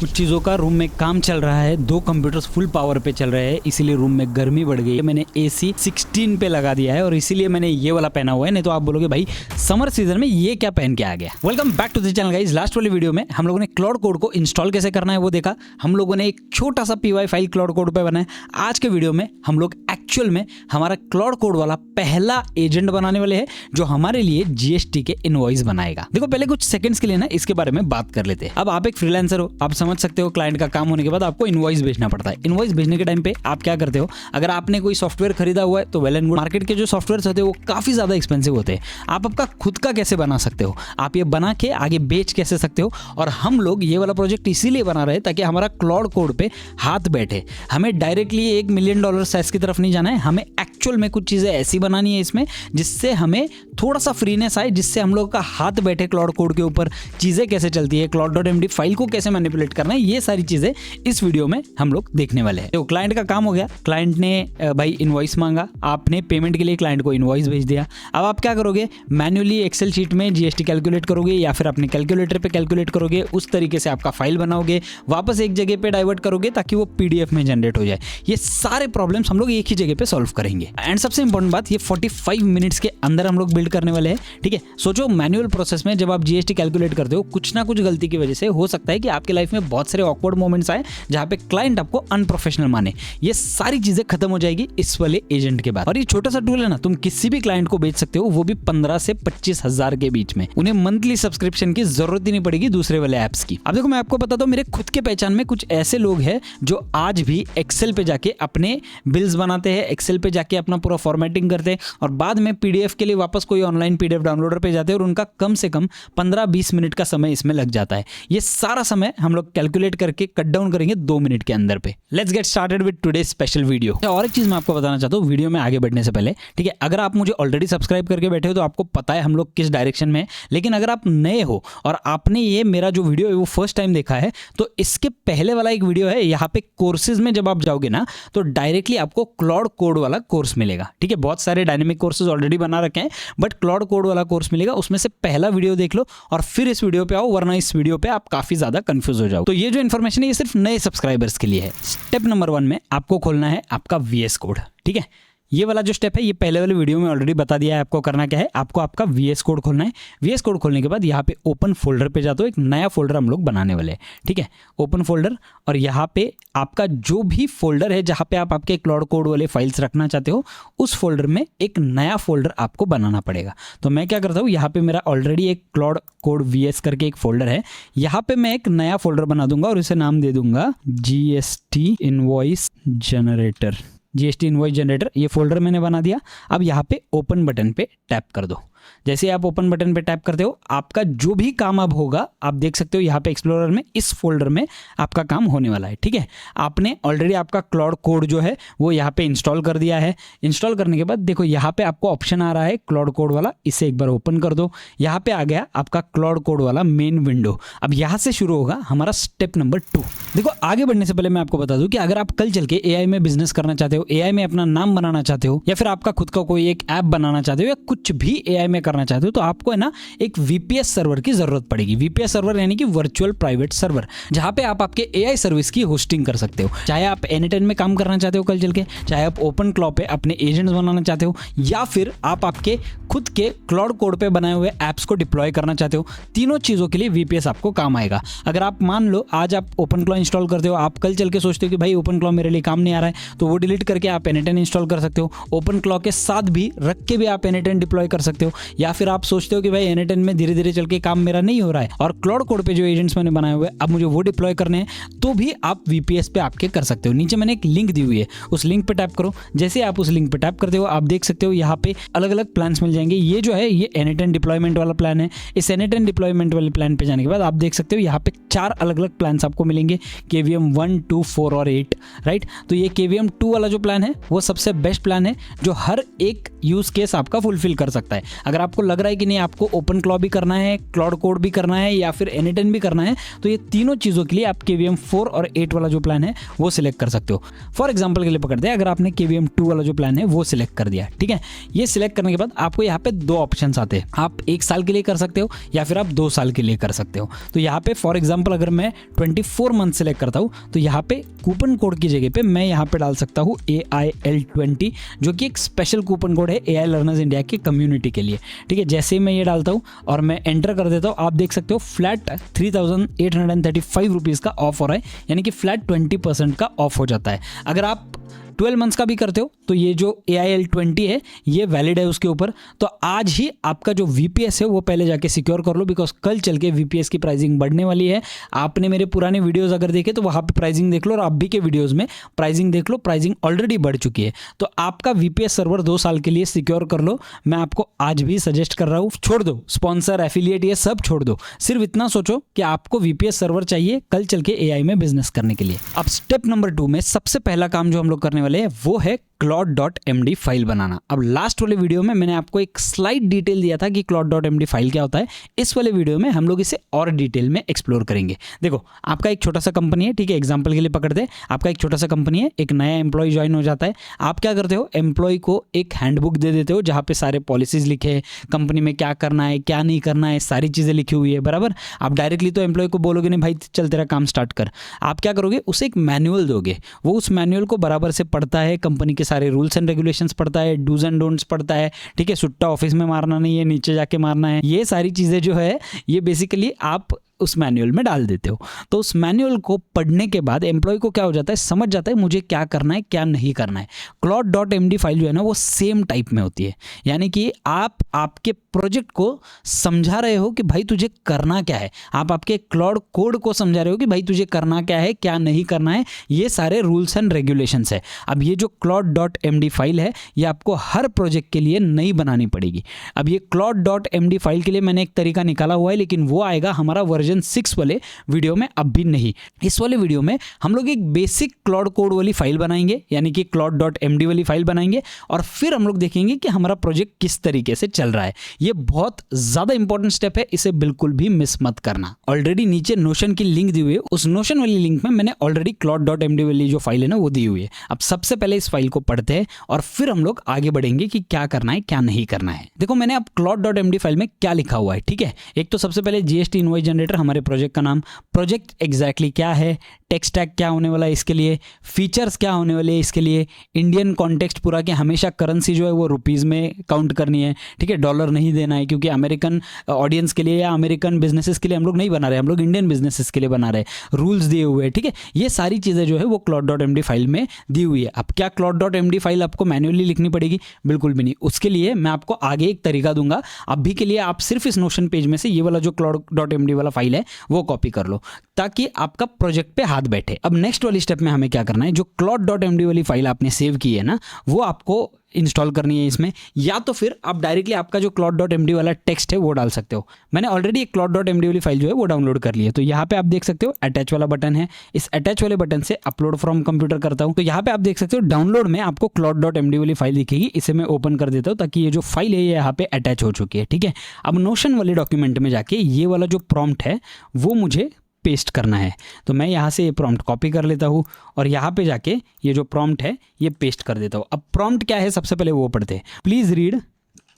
कुछ चीज़ों का रूम में काम चल रहा है, 2 कंप्यूटर्स फुल पावर पे चल रहे हैं, इसीलिए रूम में गर्मी बढ़ गई है। मैंने AC 16 पे लगा दिया है और इसीलिए मैंने ये वाला पहना हुआ है, नहीं तो आप बोलोगे भाई समर सीजन में ये क्या पहन के आ गया। Welcome back to the channel guys. Last वाली वीडियो में हम लोगों ने क्लाउड कोड को इंस्टॉल कैसे करना है वो देखा। हम लोगों ने एक छोटा सा PY फाइल क्लाउड कोड पे बनाया। आज के वीडियो में हम लोग एक्चुअल में हमारा क्लाउड कोड वाला पहला एजेंट बनाने वाले हैं जो हमारे लिए GST के इनवॉइस बनाएगा। देखो पहले कुछ सेकंड्स के लिए ना इसके बारे में बात कर लेते हैं। अब आप एक फ्रीलांसर हो, आप समझ सकते हो क्लाइंट का काम होने के बाद आपको इनवॉइस भेजना पड़ता है। इनवॉइस भेजने के टाइम पे आप क्या करते हो, अगर आपने कोई सॉफ्टवेयर खरीदा हुआ है तो वेल एंड गुड। मार्केट के जो सॉफ्टवेयर होते हैं वो काफी ज्यादा एक्सपेंसिव होते हैं। आप आपका खुद का कैसे बना सकते हो, आप ये बना के आगे बेच कैसे सकते हो। और हम लोग ये वाला प्रोजेक्ट इसीलिए बना रहे हैं ताकि हमारा क्लाउड कोड पे हाथ बैठे। हमें डायरेक्टली $1 मिलियन सैस की तरफ नहीं जाना है, हमें एक्चुअल में कुछ चीजें ऐसी बनानी है इसमें जिससे हमें थोड़ा सा फ्रीनेस आए, जिससे हम लोग का हाथ बैठे क्लाउड कोड के ऊपर। चीजें कैसे चलती है, cloud.md फाइल को कैसे मैनिपुलेट करना है, ये सारी चीजें इस वीडियो में हम लोग देखने वाले हैं। तो क्लाइंट का काम हो गया, क्लाइंट ने भाई इनवॉइस मांगा, आपने पेमेंट के लिए क्लाइंट को इनवॉइस भेज दिया। अब आप क्या करोगे, मैन्युअली एक्सेल शीट में GST कैलकुलेट करोगे या फिर अपने कैलकुलेटर पे कैलकुलेट करोगे। उस तरीके से आपका फाइल बनाओगे, वापस एक जगह पे डाइवर्ट करोगे ताकि वो PDF में जनरेट हो जाए। ये सारे प्रॉब्लम्स हम लोग एक ही जगह पे सॉल्व करेंगे। एंड सबसे इंपॉर्टेंट बात, ये 45 मिनट्स के अंदर हम लोग बिल्ड करने वाले हैं। ठीक है, सोचो मैनुअल प्रोसेस में जब आप GST कैलकुलेट करते हो, कुछ ना कुछ गलती की वजह से हो सकता है कि आपके लाइफ में बहुत सारे ऑकवर्ड मोमेंट्स आए जहां पे क्लाइंट आपको अनप्रोफेशनल माने। ये सारी चीजें खत्म हो जाएगी इस वाले एजेंट के बाद। और ये छोटा सा टूल है ना, तुम किसी भी क्लाइंट को बेच सकते हो, वो भी 15 से 25 हजार के बीच में। उन्हें मंथली सब्सक्रिप्शन की जरूरत ही नहीं पड़ेगी दूसरे वाले एप्स की। अब देखो मैं आपको बताता हूँ, मेरे खुद के पहचान में कुछ ऐसे लोग हैं जो आज भी एक्सेल पे जाके अपने बिल्स बनाते हैं, एक्सेल पे जाके अपना पूरा फॉर्मेटिंग करते हैं और बाद में PDF के लिए वापस कोई ऑनलाइन PDF डाउनलोडर पे जाते हैं और उनका कम से कम 15-20 मिनट का समय इसमें लग जाता है। ये सारा समय हम लोग कैलकुलेट करके कट डाउन करेंगे 2 मिनट के अंदर पे। Let's get started with today special video. और एक चीज मैं आपको बताना चाहता हूँ वीडियो में आगे बढ़ने से पहले, ठीक है, अगर आप मुझे ऑलरेडी सब्सक्राइब करके बैठे हो तो आपको पता है हम लोग किस डायरेक्शन में है। लेकिन अगर आप नए हो और आपने ये मेरा जो वीडियो है वो फर्स्ट टाइम देखा है, तो इसके पहले वाला एक वीडियो है, यहाँ पे कोर्सेज में जब आप जाओगे ना तो डायरेक्टली आपको क्लाउड कोड वाला कोर्स मिलेगा। ठीक है, बहुत सारे डायनेमिक कोर्सेज ऑलरेडी बना रखे हैं, बट क्लाउड कोड वाला कोर्स मिलेगा। उसमें से पहला वीडियो देख लो और फिर इस वीडियो पे आओ, वरना इस वीडियो पे आप काफी ज्यादा कंफ्यूज हो जाओ। तो ये जो इन्फॉर्मेशन है ये सिर्फ नए सब्सक्राइबर्स के लिए है। स्टेप नंबर 1 में आपको खोलना है आपका VS कोड। ठीक है, ये वाला जो स्टेप है ये पहले वाले वीडियो में ऑलरेडी बता दिया है आपको करना क्या है। आपको आपका VS कोड खोलना है। VS कोड खोलने के बाद यहाँ पे ओपन फोल्डर पे जाते हो, एक नया फोल्डर हम लोग बनाने वाले हैं। ठीक है, ओपन फोल्डर, और यहाँ पे आपका जो भी फोल्डर है जहाँ पे आप आपके क्लाउड कोड वाले फाइल्स रखना चाहते हो, उस फोल्डर में एक नया फोल्डर आपको बनाना पड़ेगा। तो मैं क्या करता हूँ, यहाँ पे मेरा ऑलरेडी एक क्लाउड कोड VS करके एक फोल्डर है, यहाँ पे मैं एक नया फोल्डर बना दूंगा और इसे नाम दे दूंगा GST invoice generator. GST invoice generator ये फोल्डर मैंने बना दिया। अब यहाँ पे ओपन बटन पे टैप कर दो। जैसे आप ओपन बटन पे टैप करते हो, आपका जो भी काम अब होगा आप देख सकते हो यहाँ पे एक्सप्लोरर में, इस फोल्डर में आपका काम होने वाला है। ठीक है, आपने ऑलरेडी आपका क्लाउड कोड जो है वो यहाँ पे इंस्टॉल कर दिया है। इंस्टॉल करने के बाद देखो यहाँ पे आपको ऑप्शन आ रहा है क्लाउड कोड वाला, इसे एक बार ओपन कर दो। यहाँ पे आ गया आपका क्लाउड कोड वाला मेन विंडो। अब यहाँ से शुरू होगा हमारा स्टेप नंबर 2। देखो आगे बढ़ने से पहले मैं आपको बता दूं कि अगर आप कल चल के AI में बिजनेस करना चाहते हो, AI में अपना नाम बनाना चाहते हो, या फिर आपका खुद का कोई एक ऐप बनाना चाहते हो, या कुछ भी AI में करना चाहते हो, तो आपको है ना एक VPS सर्वर की जरूरत पड़ेगी। VPS सर्वर यानी कि वर्चुअल प्राइवेट सर्वर, जहां पे आप आपके AI सर्विस की होस्टिंग कर सकते हो। चाहे आप N10 में काम करना चाहते हो कल चल के, चाहे आप ओपन क्लाउड पे अपने एजेंट्स बनाना चाहते हो, या फिर आप आपके खुद के क्लाउड कोड पे बनाए हुए एप्स को डिप्लॉय करना चाहते हो, तीनों चीजों के लिए VPS आपको काम आएगा। अगर आप मान लो आज आप ओपन क्लाउड इंस्टॉल करते हो, आप कल चल के सोचते हो कि भाई ओपन क्लाउड मेरे लिए काम नहीं आ रहा है, तो वो डिलीट करके आप N10 इंस्टॉल कर सकते हो। ओपन क्लाउड के साथ भी रख के भी आप N10 डिप्लॉय कर सकते हो। या फिर आप सोचते हो कि भाई N10 में धीरे धीरे चल के काम मेरा नहीं हो रहा है और क्लाउड कोड पे जो एजेंट्स मैंने बनाए हुए अब मुझे वो डिप्लॉय करने हैं, तो भी आप VPS पे आपके कर सकते हो। नीचे मैंने एक लिंक दी हुई है, उस लिंक पे टैप करो। जैसे आप उस लिंक पे टैप करते हो, आप देख सकते हो यहाँ पे अलग अलग प्लान्स मिल जाएंगे। ये जो है ये N10 डिप्लॉयमेंट वाला प्लान है। इस N10 डिप्लॉयमेंट वाले प्लान पे जाने के बाद आप देख सकते हो यहाँ पे 4 अलग अलग प्लान्स आपको मिलेंगे, KVM 1, 2, 4 और 8, राइट। तो ये KVM 2 वाला जो प्लान है वो सबसे बेस्ट प्लान है, जो हर एक यूज केस आपका फुलफिल कर सकता है। अगर आपको लग रहा है कि नहीं आपको ओपन क्लॉ भी करना है, क्लाउड कोड भी करना है या फिर N10 भी करना है, तो ये तीनों चीज़ों के लिए आप KVM 4 और 8 वाला जो प्लान है वो सिलेक्ट कर सकते हो। फॉर एग्जाम्पल के लिए पकड़ते हैं, अगर आपने KVM 2 वाला जो प्लान है वो सिलेक्ट कर दिया, ठीक है। ये सिलेक्ट करने के बाद आपको यहाँ पे 2 ऑप्शन आते हैं, आप 1 साल के लिए कर सकते हो या फिर आप 2 साल के लिए कर सकते हो। तो यहाँ पे फॉर एग्जाम्पल अगर मैं 24 मंथ सेलेक्ट करता हूँ तो यहाँ पे कूपन कोड की जगह पे मैं यहाँ पे डाल सकता हूँ AIL20, जो कि एक स्पेशल कूपन कोड है AI लर्नर्स इंडिया की कम्युनिटी के लिए, ठीक है। जैसे ही मैं ये डालता हूँ और मैं एंटर कर देता हूँ, आप देख सकते हो फ्लैट 3835 रुपीज़ का ऑफ हो रहा है, यानी कि फ्लैट 20% का ऑफ हो जाता है। अगर आप 12 मंथ्स का भी करते हो तो ये जो AIL20 है ये वैलिड है उसके ऊपर। तो आज ही आपका जो VPS है वो पहले जाके सिक्योर कर लो, बिकॉज कल चल के VPS की प्राइसिंग बढ़ने वाली है। आपने मेरे पुराने वीडियोस अगर देखे तो वहाँ पे प्राइसिंग देख लो और आप भी के वीडियोस में प्राइसिंग देख लो, प्राइसिंग ऑलरेडी बढ़ चुकी है। तो आपका VPS सर्वर 2 साल के लिए सिक्योर कर लो, मैं आपको आज भी सजेस्ट कर रहा हूँ। छोड़ दो स्पॉन्सर, एफिलिएट, ये सब छोड़ दो, सिर्फ इतना सोचो कि आपको VPS सर्वर चाहिए कल चल के AI में बिजनेस करने के लिए। अब स्टेप नंबर 2 में सबसे पहला काम जो हम लोग करने वाले हैं वो है claude.md फाइल बनाना। अब लास्ट वाले वीडियो में मैंने आपको एक स्लाइड डिटेल दिया था कि claude.md फाइल क्या होता है। इस वाले वीडियो में हम लोग इसे और डिटेल में एक्सप्लोर करेंगे। देखो आपका एक छोटा सा कंपनी है, ठीक है, एग्जांपल के लिए पकड़ते हैं, आपका एक छोटा सा कंपनी है, एक नया एम्प्लॉय ज्वाइन हो जाता है। आप क्या करते हो, एम्प्लॉय को एक हैंडबुक दे देते हो जहाँ पे सारे पॉलिसीज लिखे हैं, कंपनी में क्या करना है क्या नहीं करना है, सारी चीज़ें लिखी हुई है, बराबर। आप डायरेक्टली तो एम्प्लॉय को बोलोगे नहीं भाई चल तेरा काम स्टार्ट कर, आप क्या करोगे, उसे एक मैनुअल दोगे, वो उस मैनुअल को बराबर से पढ़ता है, कंपनी के सारे रूल्स एंड रेगुलेशंस पढ़ता है, डूज एंड डोंट्स पढ़ता है, ठीक है, सुट्टा ऑफिस में मारना नहीं है, नीचे जाके मारना है, ये सारी चीज़ें जो है ये बेसिकली आप उस मैनुअल में डाल देते हो। तो उस मैनुअल को पढ़ने के बाद एम्प्लॉय को क्या हो जाता है, समझ जाता है मुझे क्या करना है क्या नहीं करना है। claude.md फाइल जो है ना वो सेम टाइप में होती है, यानी कि आप आपके प्रोजेक्ट को समझा रहे हो कि भाई तुझे करना क्या है, आप आपके क्लाउड कोड को समझा रहे हो कि भाई तुझे करना क्या है क्या नहीं करना है, ये सारे रूल्स एंड रेगुलेशंस है। अब ये जो claude.md फाइल है ये आपको हर प्रोजेक्ट के लिए नई बनानी पड़ेगी। अब ये claude.md फाइल के लिए मैंने एक तरीका निकाला हुआ है, लेकिन वो आएगा हमारा वर्जन 6 वाले वीडियो में, अब भी नहीं। इस वाले वीडियो में हम लोग एक बेसिक क्लाउड कोड वाली फाइल बनाएंगे, यानी कि claude.md वाली फाइल बनाएंगे, और फिर हम लोग देखेंगे कि हमारा प्रोजेक्ट किस तरीके से चल रहा है। ये बहुत ज्यादा इंपॉर्टेंट स्टेप है, इसे बिल्कुल भी मिस मत करना। ऑलरेडी नीचे नोशन की लिंक दी हुई है, उस नोशन वाली लिंक में मैंने ऑलरेडी claude.md वाली जो फाइल है ना वो दी हुई है। अब सबसे पहले इस फाइल को पढ़ते हैं और फिर हम लोग आगे बढ़ेंगे कि क्या करना है क्या नहीं करना है। देखो मैंने अब claude.md फाइल में क्या लिखा हुआ है, ठीक है। एक तो सबसे पहले GST इनवॉइस जनरेटर, हमारे प्रोजेक्ट का नाम, प्रोजेक्ट एग्जैक्टली क्या है, टेक स्टैक क्या होने वाला है इसके लिए, फीचर्स क्या होने वाले हैं इसके लिए, इंडियन कॉन्टेक्स्ट पूरा कि हमेशा करेंसी जो है वो रुपीज़ में काउंट करनी है, ठीक है, डॉलर नहीं देना है, क्योंकि अमेरिकन ऑडियंस के लिए या अमेरिकन बिजनेसेस के लिए हम लोग नहीं बना रहे, हम लोग इंडियन बिजनेसेस के लिए बना रहे, रूल्स दिए हुए हैं, ठीक है। ये सारी चीज़ें जो है वो claude.md फाइल में दी हुई है। अब क्या claude.md फाइल आपको मैन्युअली लिखनी पड़ेगी? बिल्कुल भी नहीं। उसके लिए मैं आपको आगे एक तरीका दूंगा। अभी के लिए आप सिर्फ इस नोशन पेज में से ये वाला जो claude.md वाला फाइल है वो कॉपी कर लो ताकि आपका प्रोजेक्ट पे हाथ बैठे। अब नेक्स्ट वाली स्टेप में हमें क्या करना है, जो claude.md वाली फाइल आपने सेव की है ना वो आपको इंस्टॉल करनी है इसमें, या तो फिर आप डायरेक्टली आपका जो claude.md वाला टेक्स्ट है वो डाल सकते हो। मैंने ऑलरेडी एक claude.md वाली फाइल जो है वो डाउनलोड कर ली है, तो यहाँ पे आप देख सकते हो अटैच वाला बटन है, इस अटैच वाले बटन से अपलोड फ्रॉम कंप्यूटर करता हूँ, तो यहाँ पे आप देख सकते हो डाउनलोड में आपको claude.md वाली फाइल दिखेगी। इसे मैं ओपन कर देता हूँ ताकि ये जो फाइल है ये यहाँ पे अटैच हो चुकी है, ठीक है। अब नोशन वाले डॉक्यूमेंट में जाके ये वाला जो प्रॉम्प्ट है वो मुझे पेस्ट करना है, तो मैं यहाँ से ये प्रॉम्प्ट कॉपी कर लेता हूँ और यहाँ पे जाके ये जो प्रॉम्प्ट है ये पेस्ट कर देता हूँ। अब प्रॉम्प्ट क्या है सबसे पहले वो पढ़ते हैं। Please read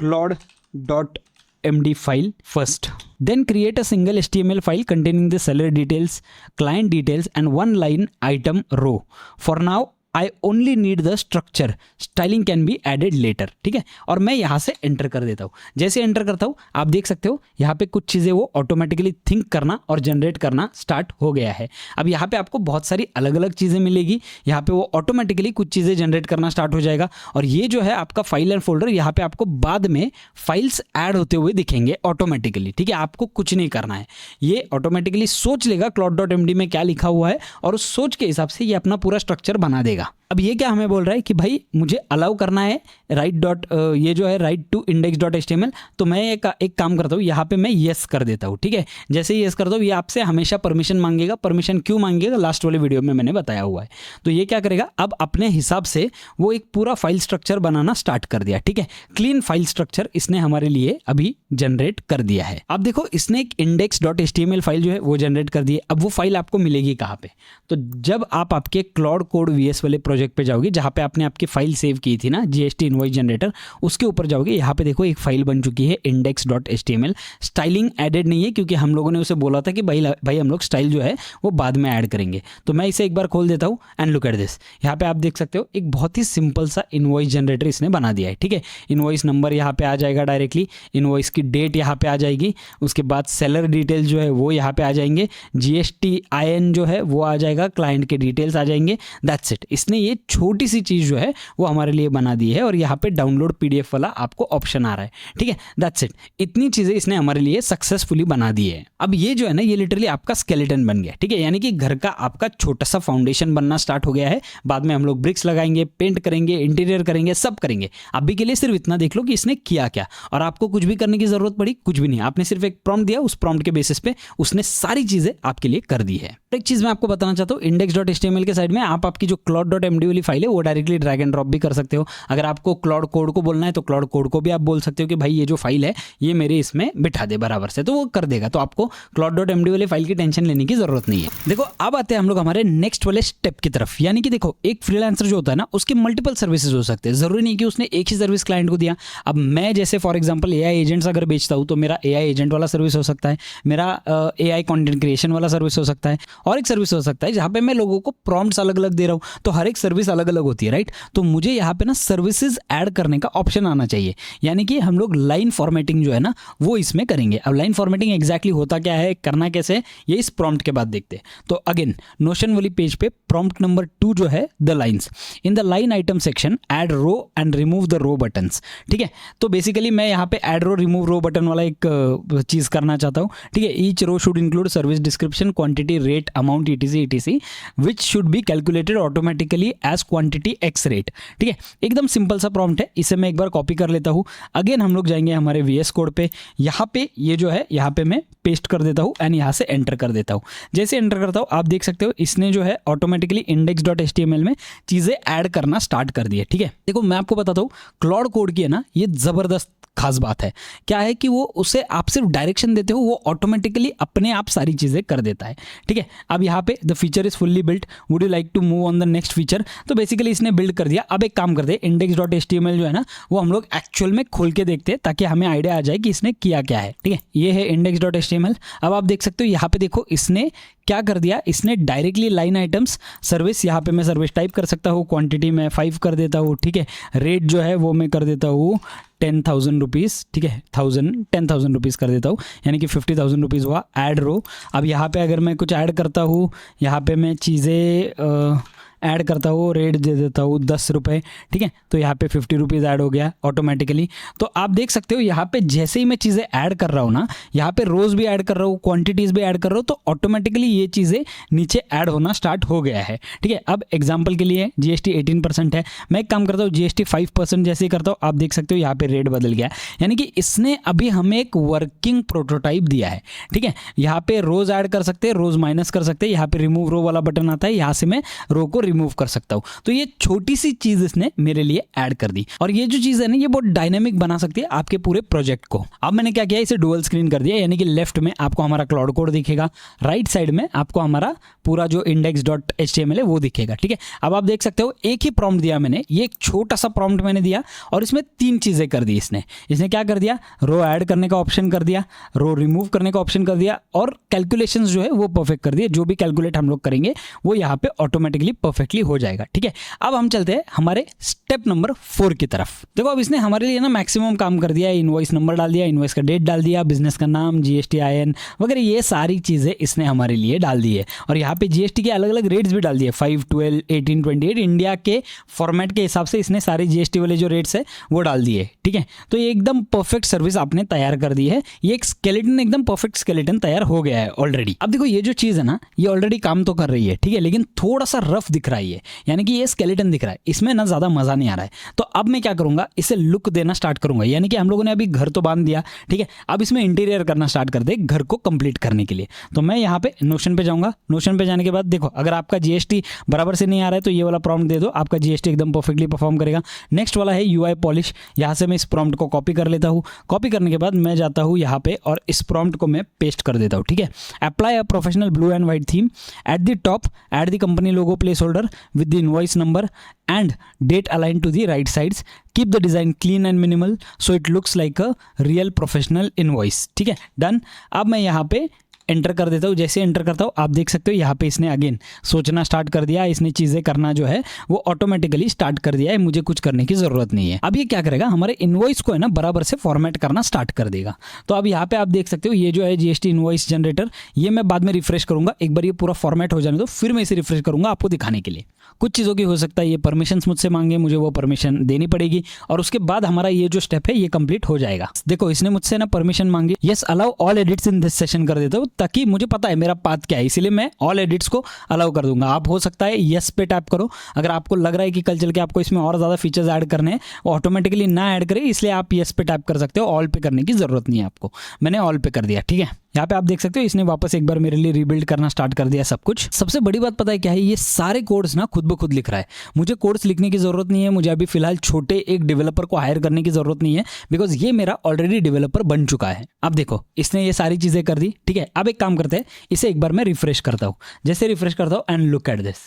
claude.md file first, then create a single HTML file containing the seller details, client details and one line item row. For now I only need the structure, styling can be added later, ठीक है। और मैं यहाँ से enter कर देता हूँ। जैसे एंटर करता हूँ आप देख सकते हो यहाँ पे कुछ चीज़ें वो ऑटोमेटिकली थिंक करना और जनरेट करना स्टार्ट हो गया है। अब यहाँ पे आपको बहुत सारी अलग अलग चीज़ें मिलेगी, यहाँ पे वो ऑटोमेटिकली कुछ चीज़ें जनरेट करना स्टार्ट हो जाएगा और ये जो है आपका फाइल एंड फोल्डर, यहाँ पे आपको बाद में फाइल्स ऐड होते हुए दिखेंगे ऑटोमेटिकली, ठीक है। आपको कुछ नहीं करना है, ये ऑटोमेटिकली सोच लेगा claude.md में क्या लिखा हुआ है और उस सोच के हिसाब से ये अपना पूरा स्ट्रक्चर बना देगा। अब ये क्या हमें बोल रहा है कि भाई मुझे अलाउ करना है राइट डॉट ये जो है write to index dot HTML। तो मैं एक काम करता हूँ, यहाँ पे मैं येस कर देता हूँ। ठीक है, जैसे ही येस करता हूँ ये आपसे हमेशा परमिशन मांगेगा। परमिशन क्यों मांगेगा, लास्ट वाले वीडियो में मैंने बताया हुआ है। तो ये क्या करेगा, अब अपने हिसाब से वो एक पूरा फाइल स्ट्रक्चर बनाना स्टार्ट कर दिया। ठीक है, क्लीन फाइल स्ट्रक्चर इसने हमारे लिए अभी जनरेट कर दिया है। अब देखो इसने एक इंडेक्स डॉट HTML फाइल जो है वो जनरेट कर दी है। अब वो फाइल आपको मिलेगी कहाँ पे, तो जब आप आपके क्लाउड कोड VS वाले प्रोजेक्ट पे जाओगे, जहाँ पे आपने आपकी फाइल सेव की थी ना GST इनवॉइस जनरेटर, उसके ऊपर जाओगे। यहाँ पे देखो एक फाइल बन चुकी है index.html। स्टाइलिंग एडेड नहीं है क्योंकि हम लोगों ने उसे बोला था कि भाई हम लोग स्टाइल जो है वो बाद में ऐड करेंगे। तो मैं इसे एक बार खोल देता हूँ एंड लुक एट दिस। यहाँ पे आप देख सकते हो एक बहुत ही सिंपल सा इनवॉइस जनरेटर इसने बना दिया है। ठीक है, इनवॉइस नंबर यहाँ पे आ जाएगा डायरेक्टली, इनवॉइस की डेट यहाँ पे आ जाएगी, उसके बाद सेलर डिटेल जो है वो यहाँ पे आ जाएंगे, GSTIN जो है वो आ जाएगा, क्लाइंट के डिटेल्स आ जाएंगे। That's it. इसने ये छोटी सी चीज़ जो है वो हमारे लिए बना दी है और यहाँ पे डाउनलोड PDF वाला आपको ऑप्शन आ रहा है। ठीक है, दैट्स इट। इतनी चीज़ें इसने हमारे लिए सक्सेसफुली बना दी है। अब ये जो है ना ये लिटरली आपका स्केलेटन बन गया। ठीक है, यानी कि घर का आपका छोटा सा फाउंडेशन बनना स्टार्ट हो गया है। बाद में हम लोग ब्रिक्स लगाएंगे, पेंट करेंगे, इंटीरियर करेंगे, सब करेंगे। अभी के लिए सिर्फ इतना देख लो कि इसने किया क्या, और आपको कुछ भी करने की जरूरत पड़ी कुछ भी नहीं। आपने सिर्फ एक प्रॉम्प्ट दिया, उस प्रॉम्प्ट के बेसिस पे उसने सारी चीजें आपके लिए कर दी है। एक चीज मैं आपको बताना चाहता हूँ, index.html के साइड में आप आपकी जो cloud.md वाली फाइल है वो डायरेक्टली ड्रैग एंड ड्रॉप भी कर सकते हो। अगर आपको क्लाउड कोड को बोलना है तो क्लाउड कोड को भी आप बोल सकते हो कि भाई ये जो फाइल है ये मेरे इसमें बिठा दे बराबर से, तो वो कर देगा। तो आपको cloud.md वाली फाइल की टेंशन लेने की जरूरत नहीं है। देखो अब आते हैं हम लोग हमारे नेक्स्ट वाले स्टेप की तरफ। यानी कि देखो एक फ्रीलांसर जो होता है ना उसके मल्टीपल सर्विसेज हो सकते हैं, जरूरी नहीं कि उसने एक ही सर्विस क्लाइंट को दिया। अब मैं जैसे फॉर एग्जांपल AI एजेंट्स अगर बेचता हूँ तो मेरा AI एजेंट वाला सर्विस हो सकता है, मेरा AI कंटेंट क्रिएशन वाला सर्विस हो सकता है, और एक सर्विस हो सकता है जहाँ पे मैं लोगों को प्रॉम्प्ट्स अलग अलग दे रहा हूँ। तो हर एक सर्विस अलग अलग होती है राइट। तो मुझे यहाँ पे ना सर्विसेज ऐड करने का ऑप्शन आना चाहिए, यानी कि हम लोग लाइन फॉर्मेटिंग जो है ना वो इसमें करेंगे। अब लाइन फॉर्मेटिंग एग्जैक्टली होता क्या है, करना कैसे है, ये इस प्रॉम्प्ट के बाद देखते हैं। तो अगेन नोशन वाली पेज पे प्रॉम्प्ट नंबर 2 जो है the lines in the line item section add row and remove the row buttons. ठीक है, तो बेसिकली मैं यहाँ पे add row remove row button वाला एक चीज करना चाहता हूँ। ठीक है, each row should include service description, quantity, rate, amount, etc which should be calculated automatically as quantity x rate. ठीक है, एकदम सिंपल सा प्रॉम्प्ट है। इसे मैं एक बार कॉपी कर लेता हूँ। अगेन हम लोग जाएंगे हमारे VS कोड पे, यहाँ पे ये जो है यहाँ पे मैं पेस्ट कर देता हूँ एंड यहाँ से एंटर कर देता हूँ। जैसे एंटर करता हूँ आप देख सकते हो इसने जो है ऑटोमेटिकली index.html में चीज़ें ऐड करना स्टार्ट कर दी है। ठीक है, देखो मैं आपको बताता हूँ क्लाउड कोड की है ना ये ज़बरदस्त खास बात है क्या है कि वो उसे आप सिर्फ डायरेक्शन देते हो, वो ऑटोमेटिकली अपने आप सारी चीज़ें कर देता है। ठीक है, अब यहाँ पे the feature is fully built, would you like to move on the next feature. तो बेसिकली इसने बिल्ड कर दिया। अब एक काम करते हैं, index.html जो है ना वो हम लोग एक्चुअल में खोल के देखते हैं ताकि हमें आइडिया आ जाए कि इसने किया क्या है। ठीक है, ये है index.html। अब आप देख सकते हो यहाँ पे देखो इसने क्या कर दिया, इसने डायरेक्टली लाइन आइटम्स सर्विस, यहाँ पे मैं सर्विस टाइप कर सकता हूँ, क्वांटिटी में 5 कर देता हूँ। ठीक है, रेट जो है वो मैं कर देता हूँ 10,000 रुपीज़। ठीक है, 10,000 रुपीज़ कर देता हूँ, यानी कि 50,000 रुपीज़ हुआ। ऐड रो, अब यहाँ पे अगर मैं कुछ ऐड करता हूँ, यहाँ पे मैं चीज़ें ऐड करता हूँ, रेट दे देता हूँ 10 रुपये। ठीक है, तो यहाँ पे 50 रुपीज़ ऐड हो गया ऑटोमेटिकली। तो आप देख सकते हो यहाँ पे जैसे ही मैं चीज़ें ऐड कर रहा हूँ ना, यहाँ पे रोज़ भी ऐड कर रहा हूँ, क्वांटिटीज़ भी ऐड कर रहा हूँ, तो ऑटोमेटिकली ये चीज़ें नीचे ऐड होना स्टार्ट हो गया है। ठीक है, अब एग्जाम्पल के लिए GST 18% है, मैं एक काम करता हूँ GST 5% जैसे ही करता हूँ, आप देख सकते हो यहाँ पे रेट बदल गया। यानी कि इसने अभी हमें एक वर्किंग प्रोटोटाइप दिया है। ठीक है, यहाँ पे रोज़ ऐड कर सकते हैं, रोज़ माइनस कर सकते हैं, यहाँ पे रिमूव रो वाला बटन आता है, यहाँ से मैं रो को रिमूव कर सकता हूँ। तो ये छोटी सी चीज इसने मेरे लिए ऐड कर दी, और ये जो चीज है ना ये बहुत डायनेमिक बना सकती है आपके पूरे प्रोजेक्ट को। अब मैंने क्या किया, इसे डुअल स्क्रीन कर दिया, यानी कि लेफ्ट में आपको हमारा क्लाउड कोड दिखेगा, राइट साइड में आपको हमारा पूरा जो index.html है वो दिखेगा। ठीक है, अब आप देख सकते हो एक ही प्रॉम्प्ट दिया मैंने, ये एक छोटा सा प्रॉम्प्ट मैंने दिया और इसमें 3 चीजें कर दी इसने क्या कर दिया, रो ऐड करने का ऑप्शन कर दिया, रो रिमूव करने का ऑप्शन कर दिया, और कैलकुलेशंस जो है वो परफेक्ट कर दिए। जो भी कैलकुलेट हम लोग करेंगे वो यहाँ पे ऑटोमेटिकली परफेक्टली हो जाएगा। ठीक है, अब हम चलते हैं हमारे स्टेप नंबर 4 की तरफ। देखो अब इसने हमारे लिए ना मैक्सिमम काम कर दिया है, इनवॉइस नंबर डाल दिया, इनवॉइस का डेट डाल दिया, बिजनेस का नाम, GSTIN वगैरह ये सारी चीजें इसने हमारे लिए डाल दी है, और यहाँ पे GST के अलग अलग रेट्स भी डाल दिए, 5, 12, 18, 28 इंडिया के फॉर्मेट के हिसाब से इसने सारे GST वाले जो रेट्स है वो डाल दिए। ठीक है, तो ये एकदम परफेक्ट सर्विस आपने तैयार कर दी है, ये एक स्केलेटन एकदम परफेक्ट स्केलेटन तैयार हो गया है ऑलरेडी। अब देखो ये जो चीज है ना ये ऑलरेडी काम तो कर रही है, ठीक है, लेकिन थोड़ा सा रफ दिख रहा है ये, यानी कि ये स्केलेटन दिख रहा है, इसमें ना ज़्यादा मज़ा नहीं आ रहा है। तो अब मैं क्या करूँगा, इसे लुक देना स्टार्ट करूँगा। यानी कि हम लोगों ने अभी घर तो बांध दिया, ठीक है, अब इसमें इंटीरियर करना स्टार्ट कर दे घर को कंप्लीट करने के लिए। तो मैं यहाँ पे नोशन पे जाऊँगा। नोशन पे जाने के बाद देखो, अगर आपका जीएसटी बराबर से नहीं आ रहा है तो ये वाला प्रॉम्प्ट दे दो, आपका जीएसटी एकदम परफेक्टली परफॉर्म करेगा। नेक्स्ट वाला है यूआई पॉलिश। यहाँ से मैं इस प्रॉम्प्ट को कॉपी कर लेता हूँ। कॉपी करने के बाद मैं जाता हूँ यहाँ पे और इस प्रॉम्प्ट को मैं पेस्ट कर देता हूँ, ठीक है। Apply a professional blue and white theme at the top, add the company logo place holder with the invoice number and date aligned to the right sides. Keep the design clean and minimal so it looks like a real professional invoice. ठीक है, done. अब मैं यहाँ पे enter कर देता हूँ। जैसे एंटर करता हूँ आप देख सकते हो यहाँ पे इसने अगेन सोचना स्टार्ट कर दिया, इसने चीज़ें करना जो है वो ऑटोमेटिकली स्टार्ट कर दिया है, मुझे कुछ करने की ज़रूरत नहीं है। अब ये क्या करेगा, हमारे इनवॉइस को है ना बराबर से फॉर्मेट करना स्टार्ट कर देगा। तो अब यहाँ पे आप देख सकते हो ये जो है जीएसटी इनवॉइस जनरेटर, ये मैं बाद में रिफ्रेश करूँगा। एक बार ये पूरा फॉर्मेट हो जाने दो, फिर मैं इसे रिफ्रेश करूँगा आपको दिखाने के लिए। कुछ चीज़ों की हो सकता है ये परमिशंस मुझसे मांगे, मुझे वो परमिशन देनी पड़ेगी और उसके बाद हमारा ये जो स्टेप है ये कंप्लीट हो जाएगा। देखो इसने मुझसे ना परमिशन मांगी, yes allow all edits in this session कर देता हूँ, ताकि मुझे पता है मेरा पाथ क्या है, इसीलिए मैं ऑल एडिट्स को अलाउ कर दूंगा। आप हो सकता है यस पे टैप करो, अगर आपको लग रहा है कि कल चल के आपको इसमें और ज़्यादा फीचर्स ऐड करने हैं, वो ऑटोमेटिकली ना ऐड करे, इसलिए आप यस पे टैप कर सकते हो। ऑल पे करने की ज़रूरत नहीं है आपको, मैंने ऑल पे कर दिया, ठीक है। यहाँ पे आप देख सकते हो इसने वापस एक बार मेरे लिए रीबिल्ड करना स्टार्ट कर दिया सब कुछ। सबसे बड़ी बात पता है क्या है, ये सारे कोड्स ना खुद ब खुद लिख रहा है। मुझे कोड्स लिखने की जरूरत नहीं है, मुझे अभी फिलहाल छोटे एक डेवलपर को हायर करने की जरूरत नहीं है, बिकॉज ये मेरा ऑलरेडी डेवलपर बन चुका है। अब देखो इसने ये सारी चीजें कर दी, ठीक है। अब एक काम करते हैं, इसे एक बार मैं रिफ्रेश करता हूँ। जैसे रिफ्रेश करता हूँ and look at this,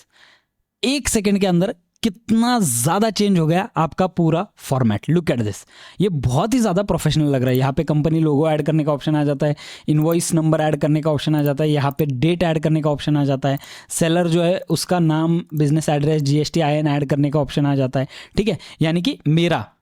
1 second के अंदर कितना ज़्यादा चेंज हो गया आपका पूरा फॉर्मेट। लुक एट दिस, ये बहुत ही ज़्यादा प्रोफेशनल लग रहा है। यहाँ पे कंपनी लोगो ऐड करने का ऑप्शन आ जाता है, इनवॉइस नंबर ऐड करने का ऑप्शन आ जाता है, यहाँ पे डेट ऐड करने का ऑप्शन आ जाता है, सेलर जो है उसका नाम, business address, GST IN add करने का ऑप्शन आ जाता है, ठीक है। यानी कि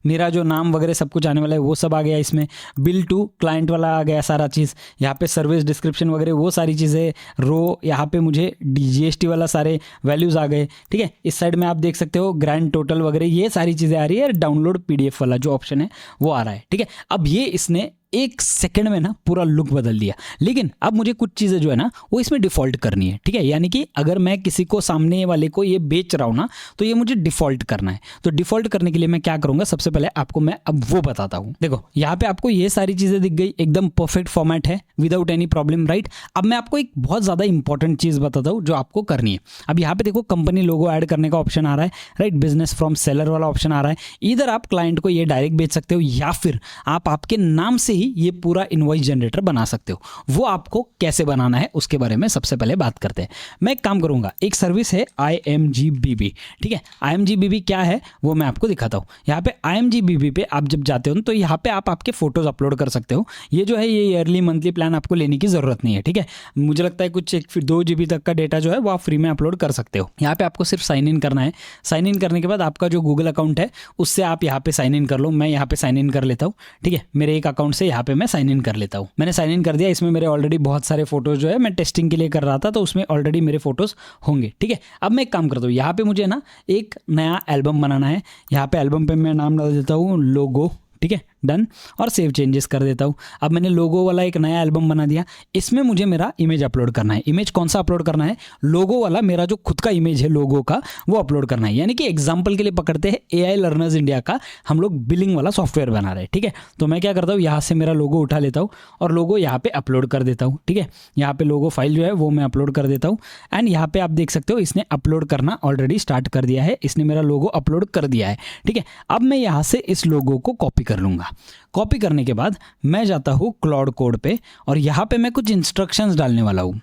मेरा जो नाम वगैरह सब कुछ आने वाला है वो सब आ गया इसमें। बिल टू क्लाइंट वाला आ गया सारा चीज़, यहाँ पे सर्विस डिस्क्रिप्शन वगैरह वो सारी चीज़ें, रो यहाँ पे मुझे जीएसटी वाला सारे वैल्यूज़ आ गए, ठीक है। इस साइड में आप देख सकते हो ग्रैंड टोटल वगैरह ये सारी चीज़ें आ रही है। डाउनलोड PDF वाला जो ऑप्शन है वो आ रहा है, ठीक है। अब ये इसने 1 सेकंड में ना पूरा लुक बदल दिया, लेकिन अब मुझे कुछ चीज़ें जो है ना वो इसमें डिफ़ॉल्ट करनी है, ठीक है। यानी कि अगर मैं किसी को, सामने वाले को ये बेच रहा हूँ ना, तो ये मुझे डिफ़ॉल्ट करना है। तो डिफ़ॉल्ट करने के लिए मैं क्या करूँगा, सबसे पहले आपको मैं अब वो बताता हूँ। देखो यहाँ पे आपको ये सारी चीज़ें दिख गई, एकदम परफेक्ट फॉर्मेट है विदाउट एनी प्रॉब्लम, राइट। अब मैं आपको एक बहुत ज़्यादा इंपॉर्टेंट चीज़ बताता हूँ जो आपको करनी है। अब यहाँ पे देखो कंपनी लोगो ऐड करने का ऑप्शन आ रहा है, राइट। बिजनेस फ्रॉम सेलर वाला ऑप्शन आ रहा है। इधर आप क्लाइंट को ये डायरेक्ट बेच सकते हो, या फिर आप आपके नाम से ही ये पूरा इनवॉइस जनरेटर बना सकते हो। वो आपको कैसे बनाना है उसके बारे में सबसे पहले बात करते हैं। मैं एक काम करूंगा, एक सर्विस है IMGBB, ठीक है। IMGBB क्या है वो मैं आपको दिखाता हूँ। यहाँ पे IMGBB पे आप जब जाते हो तो यहाँ पे आप आपके फोटोज अपलोड कर सकते हो। ये जो है ये ईयरली मंथली प्लान आपको लेने की जरूरत नहीं है, ठीक है। मुझे लगता है कुछ 2 GB तक का डेटा जो है वो आप फ्री में अपलोड कर सकते हो। यहाँ पे आपको सिर्फ साइन इन करना है। साइन इन करने के बाद आपका जो गूगल अकाउंट है उससे आप यहाँ पे साइन इन कर लो। मैं यहाँ पे साइन इन कर लेता हूँ, ठीक है। मेरे एक अकाउंट से यहाँ पे मैं साइन इन कर लेता हूँ। मैंने साइन इन कर दिया। इसमें मेरे ऑलरेडी बहुत सारे फोटोज जो है मैं टेस्टिंग के लिए कर रहा था, तो उसमें ऑलरेडी मेरे फोटोज होंगे, ठीक है। अब मैं एक काम करता हूँ, यहाँ पे मुझे ना एक नया एल्बम बनाना है। यहाँ पे एल्बम पे मैं नाम डाल देता हूँ लोगो, ठीक है, डन, और सेव चेंजेस कर देता हूँ। अब मैंने लोगो वाला एक नया एल्बम बना दिया। इसमें मुझे मेरा इमेज अपलोड करना है। इमेज कौन सा अपलोड करना है, लोगो वाला, मेरा जो खुद का इमेज है लोगो का वो अपलोड करना है। यानी कि एग्जांपल के लिए पकड़ते हैं AI लर्नर्स इंडिया का हम लोग बिलिंग वाला सॉफ्टवेयर बना रहे हैं, ठीक है। तो मैं क्या करता हूँ, यहाँ से मेरा लोगो उठा लेता हूँ और लोगो यहाँ पे अपलोड कर देता हूँ, ठीक है। यहाँ पे लोगो फाइल जो है वो मैं अपलोड कर देता हूँ एंड यहाँ पे आप देख सकते हो इसने अपलोड करना ऑलरेडी स्टार्ट कर दिया है। इसने मेरा लोगो अपलोड कर दिया है, ठीक है। अब मैं यहाँ से इस लोगो को कॉपी कर लूँगा। कॉपी करने के बाद मैं जाता हूँ क्लाउड कोड पे और यहाँ पे मैं कुछ इंस्ट्रक्शंस डालने वाला हूँ।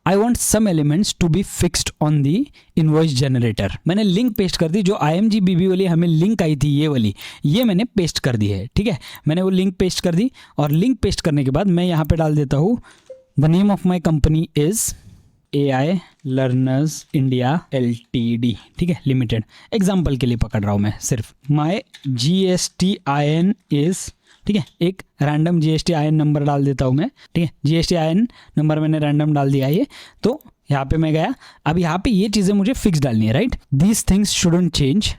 I want some elements to be fixed on the invoice generator। मैंने लिंक पेस्ट कर दी, जो IMGBB वाली हमें लिंक आई थी ये वाली, ये मैंने पेस्ट कर दी है, ठीक है। मैंने वो लिंक पेस्ट कर दी और लिंक पेस्ट करने के बाद मैं यहाँ पे डाल देता हूँ the name of my company is AI learners India LTD, ठीक है, लिमिटेड। एग्जाम्पल के लिए पकड़ रहा हूँ मैं सिर्फ। माई GST IN इज़, ठीक है, एक रैंडम GST IN नंबर डाल देता हूँ मैं, ठीक है। GST IN नंबर मैंने रैंडम डाल दिया ये। तो यहाँ पे मैं गया। अब यहाँ पे ये चीज़ें मुझे फिक्स डालनी है, right. These things shouldn't change,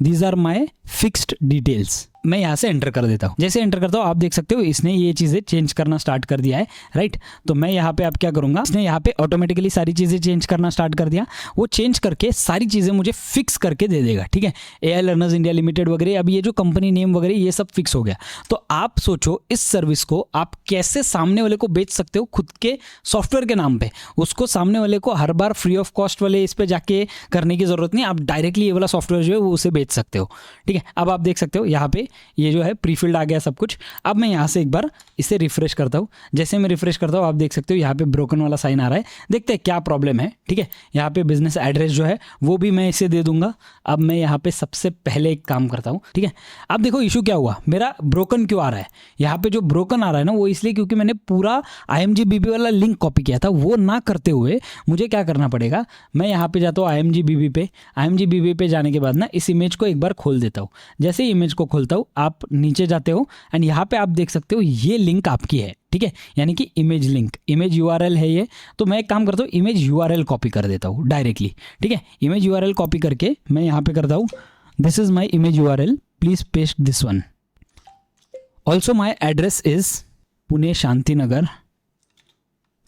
these are my fixed details. मैं यहाँ से एंटर कर देता हूँ। जैसे एंटर करता हूँ आप देख सकते हो इसने ये चीज़ें चेंज करना स्टार्ट कर दिया है, राइट। तो मैं यहाँ पे अब क्या करूँगा, इसने यहाँ पे ऑटोमेटिकली सारी चीज़ें चेंज करना स्टार्ट कर दिया। वो चेंज करके सारी चीज़ें मुझे फिक्स करके दे देगा, ठीक है। AI लर्नर्स इंडिया लिमिटेड वगैरह, अब ये जो कंपनी नेम वगैरह ये सब फिक्स हो गया। तो आप सोचो इस सर्विस को आप कैसे सामने वाले को बेच सकते हो खुद के सॉफ्टवेयर के नाम पे। उसको सामने वाले को हर बार फ्री ऑफ कॉस्ट वाले इस पे जाके करने की जरूरत नहीं, आप डायरेक्टली ये वाला सॉफ्टवेयर जो है वो उसे बेच सकते हो, ठीक है। अब आप देख सकते हो यहाँ पे ये जो है प्रीफिल्ड आ गया सब कुछ। अब मैं यहाँ से एक बार इसे रिफ्रेश करता हूँ। जैसे मैं रिफ्रेश करता हूँ आप देख सकते हो यहाँ पे ब्रोकन वाला साइन आ रहा है। देखते हैं क्या प्रॉब्लम है, ठीक है। यहाँ पे बिजनेस एड्रेस जो है वो भी मैं इसे दे दूंगा। अब मैं यहाँ पे सबसे पहले एक काम करता हूँ, ठीक है। अब देखो इशू क्या हुआ, मेरा ब्रोकन क्यों आ रहा है। यहाँ पे जो ब्रोकन आ रहा है ना वो इसलिए क्योंकि मैंने पूरा IMGBB वाला लिंक कॉपी किया था। वो ना करते हुए मुझे क्या करना पड़ेगा, मैं यहाँ पे जाता हूँ IMGBB पे। IMGBB पे जाने के बाद ना इस इमेज को एक बार खोल देता हूँ। जैसे इमेज को खोलता हूँ आप नीचे जाते हो एंड यहाँ पे आप देख सकते हो ये लिंक आपकी है, ठीक है। यानी कि इमेज लिंक, इमेज URL है ये। तो मैं एक काम करता हूँ इमेज URL कॉपी कर देता हूँ डायरेक्टली, ठीक है। इमेज URL कॉपी करके मैं यहाँ पे करता हूँ this is my image URL, please paste this one. Also my address is Pune Shanti Nagar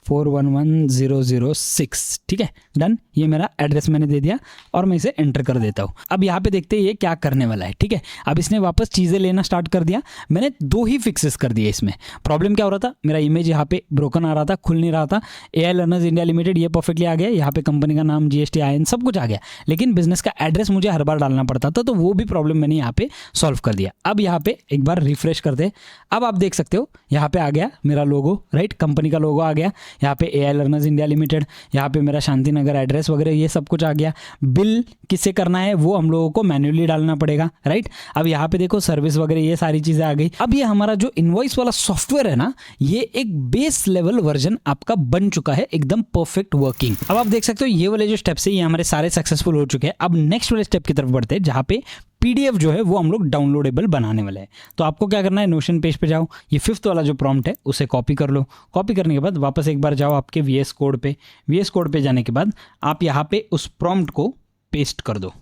411006, ठीक है। डन, ये मेरा एड्रेस मैंने दे दिया और मैं इसे एंटर कर देता हूँ। अब यहाँ पे देखते हैं ये क्या करने वाला है, ठीक है। अब इसने वापस चीज़ें लेना स्टार्ट कर दिया। मैंने 2 ही फिक्सेस कर दिए इसमें। प्रॉब्लम क्या हो रहा था, मेरा इमेज यहाँ पे ब्रोकन आ रहा था, खुल नहीं रहा था। AI लर्नर्स इंडिया लिमिटेड ये परफेक्टली आ गया, यहाँ पे कंपनी का नाम GST IN सब कुछ आ गया, लेकिन बिजनेस का एड्रेस मुझे हर बार डालना पड़ता था। तो वो भी प्रॉब्लम मैंने यहाँ पे सॉल्व कर दिया। अब यहाँ पे एक बार रिफ्रेश करते हैं। अब आप देख सकते हो यहाँ पे आ गया मेरा लोगो, राइट, कंपनी का लोगो आ गया। यहाँ पे AI लर्नर्स इंडिया लिमिटेड, यहाँ पे मेरा शांति नगर एड्रेस वगैरह ये सब कुछ आ गया। बिल किससे करना है वो हम लोगों को मैन्युअली डालना पड़ेगा, राइट। अब यहाँ पे देखो सर्विस वगैरह ये सारी चीजें आ गई। अब ये हमारा जो इनवॉइस वाला सॉफ्टवेयर है ना, ये एक बेस लेवल वर्जन आपका बन चुका है, एकदम परफेक्ट वर्किंग। अब आप देख सकते हो ये वाले जो स्टेप्स है ये हमारे सारे सक्सेसफुल हो चुके हैं। अब नेक्स्ट वाले स्टेप की तरफ बढ़ते हैं जहाँ पे PDF जो है वो हम लोग डाउनलोडेबल बनाने वाले हैं। तो आपको क्या करना है, नोशन पेज पे जाओ, ये 5th वाला जो प्रॉम्प्ट है उसे कॉपी कर लो। कॉपी करने के बाद वापस एक बार जाओ आपके VS कोड पे। VS कोड पे जाने के बाद आप यहाँ पे उस प्रॉम्प्ट को पेस्ट कर दो।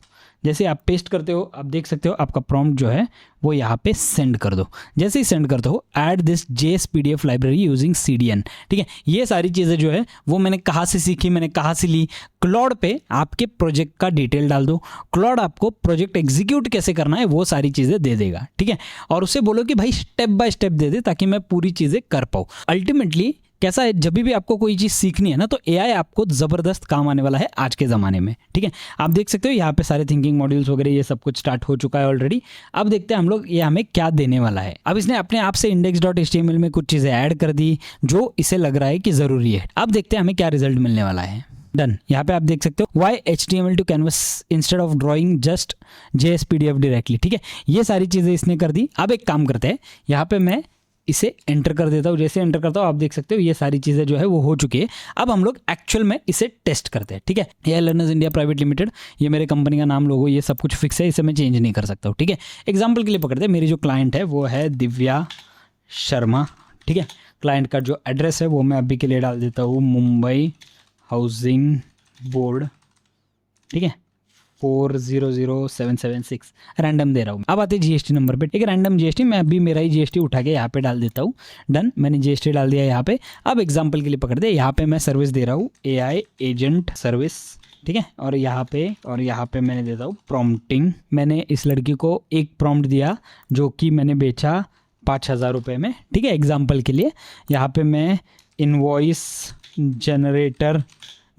जैसे आप पेस्ट करते हो आप देख सकते हो आपका प्रॉम्प्ट जो है वो यहाँ पे सेंड कर दो। जैसे ही सेंड करते हो add this JS PDF library using CDN, ठीक है। ये सारी चीज़ें जो है वो मैंने कहाँ से सीखी, मैंने कहाँ से ली। क्लॉड पे आपके प्रोजेक्ट का डिटेल डाल दो। क्लॉड आपको प्रोजेक्ट एग्जीक्यूट कैसे करना है वो सारी चीज़ें दे देगा, ठीक है। और उसे बोलो कि भाई स्टेप बाय स्टेप दे दे ताकि मैं पूरी चीज़ें कर पाऊँ। अल्टीमेटली कैसा है, जब भी आपको कोई चीज़ सीखनी है ना तो AI आपको ज़बरदस्त काम आने वाला है आज के ज़माने में, ठीक है। आप देख सकते हो यहाँ पे सारे थिंकिंग मॉड्यूल्स वगैरह ये सब कुछ स्टार्ट हो चुका है ऑलरेडी। अब देखते हैं हम लोग ये हमें क्या देने वाला है। अब इसने अपने आप से index.html में कुछ चीज़ें ऐड कर दी जो इसे लग रहा है कि ज़रूरी है। अब देखते हैं हमें क्या रिजल्ट मिलने वाला है। डन, यहाँ पे आप देख सकते हो why HTML to canvas instead of drawing just JS PDF directly, ठीक है। ये सारी चीज़ें इसने कर दी। अब एक काम करते हैं, यहाँ पे मैं इसे एंटर कर देता हूँ। जैसे एंटर करता हूँ आप देख सकते हो ये सारी चीज़ें जो है वो हो चुकी है। अब हम लोग एक्चुअल में इसे टेस्ट करते हैं, ठीक है। AI learners India private limited, ये मेरे कंपनी का नाम, लोगो, ये सब कुछ फिक्स है, इसे मैं चेंज नहीं कर सकता हूँ, ठीक है। एग्जाम्पल के लिए पकड़ते हैं, मेरी जो क्लाइंट है वो है दिव्या शर्मा, ठीक है। क्लाइंट का जो एड्रेस है वो मैं अभी के लिए डाल देता हूँ मुंबई हाउसिंग बोर्ड, ठीक है, 400776 रैंडम दे रहा हूँ। अब आते हैं GST नंबर पे, ठीक है। रैंडम GST मैं अभी मेरा ही GST उठा के यहाँ पे डाल देता हूँ। डन, मैंने GST डाल दिया यहाँ पे। अब एग्जांपल के लिए पकड़ दे, यहाँ पे मैं सर्विस दे रहा हूँ AI एजेंट सर्विस, ठीक है। और यहाँ पे मैंने देता हूँ प्रॉम्प्टिंग। मैंने इस लड़की को एक प्रॉम्प्ट दिया जो कि मैंने बेचा 5000 रुपये में, ठीक है। एग्जाम्पल के लिए यहाँ पे मैं इनवॉइस जनरेटर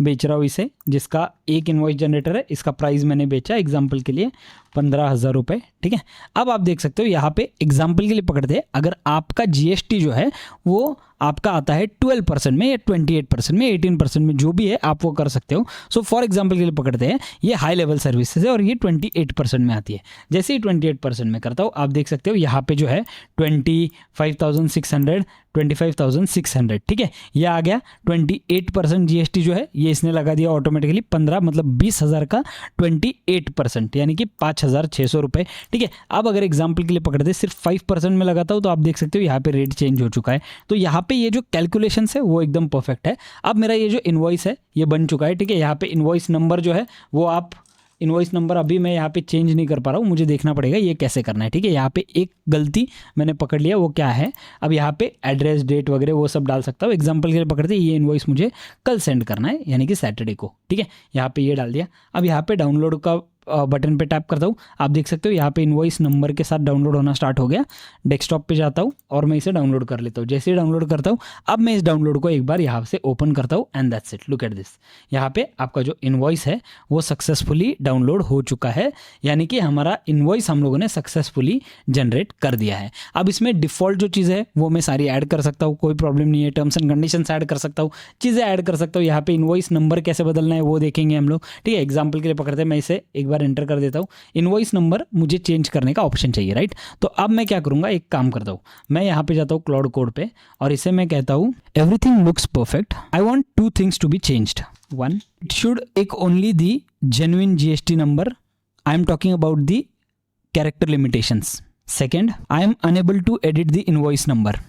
बेच रहा हूँ इसे, जिसका एक इनवॉइस जनरेटर है, इसका प्राइस मैंने बेचा एग्जाम्पल के लिए 15,000 रुपये, ठीक है। अब आप देख सकते हो यहाँ पे एग्जाम्पल के लिए पकड़ते हैं, अगर आपका GST जो है वो आपका आता है 12% में या 28% में, 18% में, जो भी है आप वो कर सकते हो। सो फॉर एग्जाम्पल के लिए पकड़ते हैं ये हाई लेवल सर्विसेज है और ये 28% में आती है। जैसे ही 28% में करता हूँ आप देख सकते हो यहाँ पे जो है 25,600, ठीक है, ये आ गया। 28% GST जो है ये इसने लगा दिया ऑटोमेटिकली, 15 मतलब 20,000 का 28% यानी कि 5,600 रुपये, ठीक है। अब अगर एग्जाम्पल के लिए पकड़ते सिर्फ 5% में लगाता हूँ तो आप देख सकते हो यहाँ पे रेट चेंज हो चुका है। तो यहाँ पे ये जो कैलकुलेशंस है वो एकदम परफेक्ट है। अब मेरा ये जो इनवॉइस है ये बन चुका है, ठीक है। यहाँ पे इनवॉइस नंबर जो है वो आप इनवॉइस नंबर अभी मैं यहाँ पे चेंज नहीं कर पा रहा हूँ, मुझे देखना पड़ेगा ये कैसे करना है, ठीक है। यहाँ पे एक गलती मैंने पकड़ लिया, वो क्या है, अब यहाँ पे एड्रेस, डेट वगैरह वो सब डाल सकता हूँ। एग्जांपल के लिए पकड़ते, ये इनवॉइस मुझे कल सेंड करना है, यानी कि सैटरडे को, ठीक है। यहाँ पे ये डाल दिया। अब यहाँ पे डाउनलोड का बटन पे टैप करता हूँ, आप देख सकते हो यहाँ पे इनवॉइस नंबर के साथ डाउनलोड होना स्टार्ट हो गया। डेस्कटॉप पे जाता हूँ और मैं इसे डाउनलोड कर लेता हूँ। जैसे ही डाउनलोड करता हूँ, अब मैं इस डाउनलोड को एक बार यहाँ से ओपन करता हूँ and that's it, look at this. यहाँ पे आपका जो इनवॉइस है वो सक्सेसफुली डाउनलोड हो चुका है, यानी कि हमारा इनवॉइस हम लोगों ने सक्सेसफुली जनरेट कर दिया है। अब इसमें डिफ़ॉल्ट जो चीज़ है वो मैं सारी ऐड कर सकता हूँ, कोई प्रॉब्लम नहीं है। टर्म्स एंड कंडीशंस ऐड कर सकता हूँ, चीज़ें ऐड कर सकता हूँ। यहाँ पे इनवॉइस नंबर कैसे बदलना है वो देखेंगे हम लोग, ठीक है। एग्जाम्पल के लिए पकड़ते हैं, मैं इसे एक बार एंटर कर देता हूँ। इनवॉइस नंबर मुझे चेंज करने का ऑप्शन चाहिए, राइट। तो अब मैं क्या करूंगा, एक काम करता हूँ, मैं यहाँ पे जाता हूँ क्लाउड कोड पे और इसे मैं कहता हूँ everything looks perfect, I want 2 things to be changed. 1, it should take only the genuine GST number, I am talking about the character limitations. Second, I am unable to edit the invoice number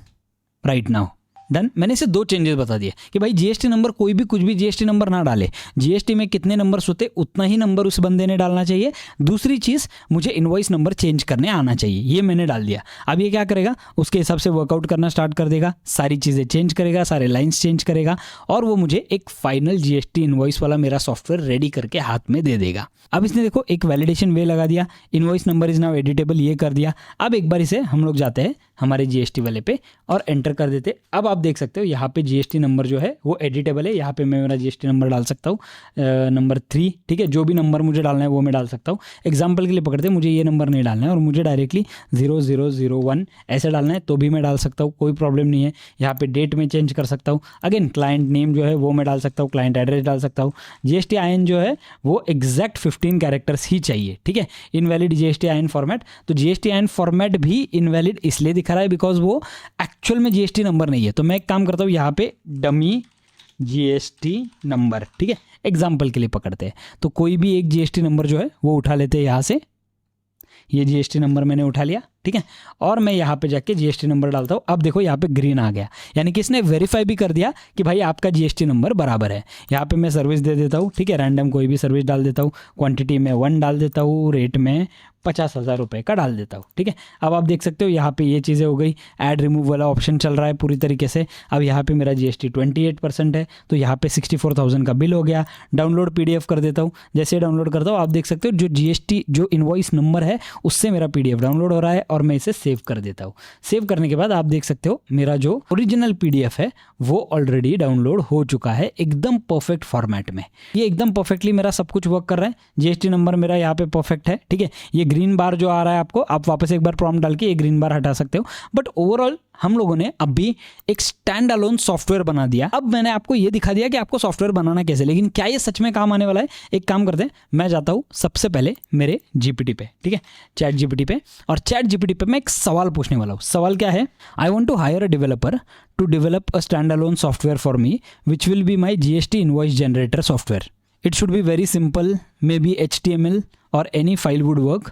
right now. Done. मैंने इसे 2 changes बता दिए कि भाई GST number कोई भी कुछ भी जीएसटी नंबर ना डाले, जीएसटी में कितने नंबर्स होते उतना ही नंबर उस बंदे ने डालना चाहिए। दूसरी चीज़, मुझे इनवॉइस नंबर चेंज करने आना चाहिए, ये मैंने डाल दिया। अब ये क्या करेगा, उसके हिसाब से वर्कआउट करना स्टार्ट कर देगा, सारी चीज़ें चेंज करेगा, सारे लाइन्स चेंज करेगा और वो मुझे एक फाइनल जीएसटी इनवॉइस वाला मेरा सॉफ्टवेयर रेडी करके हाथ में दे देगा। अब इसने देखो एक वैलिडेशन वे लगा दिया, invoice number is now editable, ये कर दिया। अब एक बार इसे हम लोग जाते हैं हमारे जीएसटी वाले पे और एंटर कर देते। अब आप देख सकते हो यहाँ पे जीएसटी नंबर जो है वो एडिटेबल है। यहाँ पे मैं मेरा जीएसटी नंबर डाल सकता हूँ, नंबर 3, ठीक है। जो भी नंबर मुझे डालना है वो मैं डाल सकता हूँ। एग्जाम्पल के लिए पकड़ते हैं, मुझे ये नंबर नहीं डालना है और मुझे डायरेक्टली 0001 ऐसे डालना है तो भी मैं डाल सकता हूँ, कोई प्रॉब्लम नहीं है। यहाँ पे डेट में चेंज कर सकता हूँ। अगेन क्लाइंट नेम जो है वो मैं डाल सकता हूँ, क्लाइंट एड्रेस डाल सकता हूँ। जीएसटी आईएन जो है वो एग्जैक्ट 15 कैरेक्टर्स ही चाहिए, ठीक है। इनवैलिड जीएसटी आईएन फॉर्मेट, तो जीएसटी आईएन फॉर्मेट भी इनवैलिड इसलिए दिखा रहा है बिकॉज वो एक्चुअल में जीएसटी नंबर नहीं है। तो मैं एक काम करता हूँ, यहाँ पे डमी जीएसटी नंबर, ठीक है, एग्जाम्पल के लिए पकड़ते हैं। तो कोई भी एक जीएसटी नंबर जो है वो उठा लेते हैं यहाँ से। ये जीएसटी नंबर मैंने उठा लिया, ठीक है, और मैं यहाँ पे जाके जीएसटी नंबर डालता हूँ। अब देखो यहाँ पे ग्रीन आ गया, यानी कि इसने वेरीफाई भी कर दिया कि भाई आपका जीएसटी नंबर बराबर है। यहाँ पे मैं सर्विस दे देता हूँ, ठीक है, रैंडम कोई भी सर्विस डाल देता हूँ, क्वांटिटी में 1 डाल देता हूँ, रेट में 50,000 रुपये का डाल देता हूँ, ठीक है। अब आप देख सकते हो यहाँ पे ये चीज़ें हो गई। ऐड रिमूव वाला ऑप्शन चल रहा है पूरी तरीके से। अब यहाँ पे मेरा जीएसटी 28% है, तो यहाँ पे 64,000 का बिल हो गया। डाउनलोड पीडीएफ कर देता हूँ। जैसे डाउनलोड करता हूँ आप देख सकते हो जो जीएसटी जो इनवॉइस नंबर है उससे मेरा पीडीएफ डाउनलोड हो रहा है और मैं इसे सेव कर देता हूँ। सेव करने के बाद आप देख सकते हो मेरा जो ओरिजिनल पीडीएफ है वो ऑलरेडी डाउनलोड हो चुका है एकदम परफेक्ट फॉर्मेट में। ये एकदम परफेक्टली मेरा सब कुछ वर्क कर रहा है। जीएसटी नंबर मेरा यहाँ पे परफेक्ट है, ठीक है। ये ग्रीन बार जो आ रहा है आपको, आप वापस एक बार प्रॉम्प्ट डाल के ये ग्रीन बार हटा सकते हो। बट ओवरऑल हम लोगों ने अभी एक स्टैंड अलोन सॉफ्टवेयर बना दिया। अब मैंने आपको ये दिखा दिया कि आपको सॉफ्टवेयर बनाना कैसे, लेकिन क्या ये सच में काम आने वाला है? एक काम करते हैं, मैं जाता हूँ सबसे पहले मेरे जीपीटी पे, ठीक है, चैट जीपीटी पे, और चैट जीपीटी पे मैं एक सवाल पूछने वाला हूँ। सवाल क्या है? I want to hire a developer to develop a stand alone software for me which will be my GST invoice generator software. It should be very simple, maybe HTML or any file would work.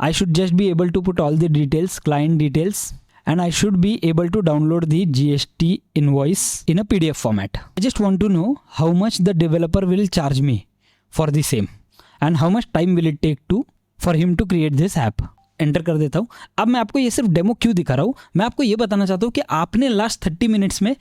I should just be able to put all the details, client details, and I should be able to download the GST invoice in a PDF format. I just want to know how much the developer will charge me for the same and how much time will it take for him to create this app. Enter कर देता हूँ। अब मैं आपको ये सिर्फ demo क्यों दिखा रहा हूँ, मैं आपको ये बताना चाहता हूँ कि आपने लास्ट 30 मिनट्स में